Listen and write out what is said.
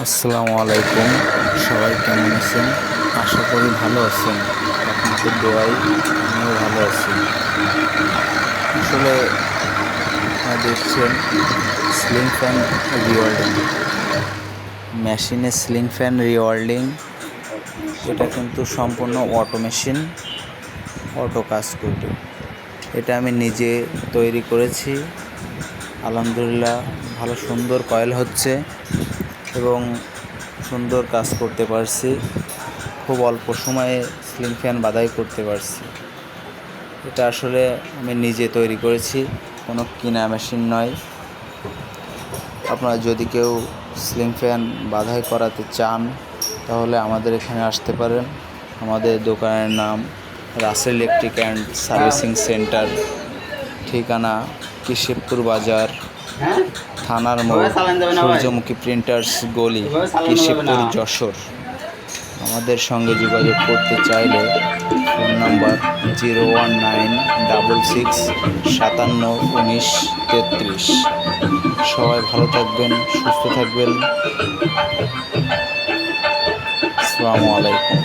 আসসালামু আলাইকুম। সবাই কেমন আছেন? আশা করি ভালো আছেন। আপনাদের দোয়ায় আমিও ভালো আছি। আসলে আপনারা দেখছেন সিলিং ফ্যান রিওয়ার্ডিং, মেশিনে সিলিং ফ্যান রিওয়ার্ডিং। এটা কিন্তু সম্পূর্ণ অটো মেশিন, অটো কাজ করবে। এটা আমি নিজে তৈরি করেছি। আলহামদুলিল্লাহ ভালো সুন্দর কয়েল হচ্ছে এবং সুন্দর কাজ করতে পারছি। খুব অল্প সময়ে সিলিং ফ্যান বাধাই করতে পারছি। এটা আসলে আমি নিজে তৈরি করেছি, কোনো কিনা মেশিন নয়। আপনারা যদি কেউ সিলিং ফ্যান বাধাই করাতে চান তাহলে আমাদের এখানে আসতে পারেন। আমাদের দোকানের নাম Russell electric and servicing centre, ঠিকানা কেশবপুর বাজার, থানার মোড়, সূর্যমুখী প্রিন্টার্স গলি, কেশবপুর, যশোর। আমাদের সঙ্গে যোগাযোগ করতে চাইলে ফোন নাম্বার 01966571933। সবাই ভালো থাকবেন, সুস্থ থাকবেন। আসসালামু আলাইকুম।